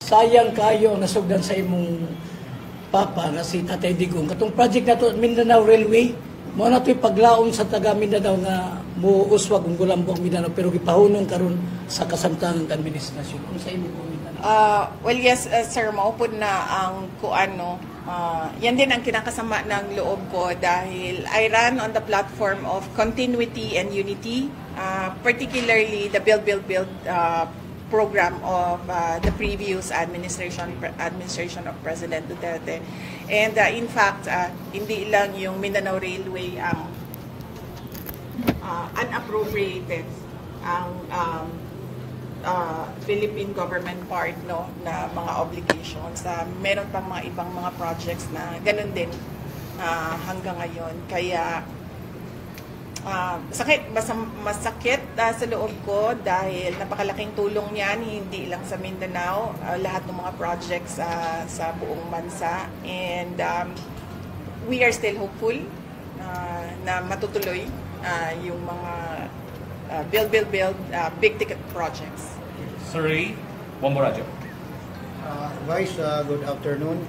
sayang kayo ang nasugdan sa imong papa nga si Tatay Digong. Katong project na to, Mindanao Railway, mo na ito'y paglaom sa taga Mindanao nga muuswag ang gulambong Mindanao pero gipahunong karon sa kasamtangang administrasyon. Kung sa imong Mindanao. Well, yes, sir, maupod na ang kuano. Yan din ang kinakasama ng loob ko dahil I run on the platform of continuity and unity, particularly the Build program of the previous administration of President Duterte. And in fact, hindi lang yung Mindanao Railway ang unappropriated ang Philippine government part na mga obligations. Meron pang mga ibang mga projects na ganun din hanggang ngayon. Kaya masakit sa loob ko dahil napakalaking tulong niyan, hindi lang sa Mindanao, lahat ng mga projects sa buong bansa. And we are still hopeful na matutuloy yung mga build, big ticket projects. Sir Ray, one more radyo. Vice, good afternoon.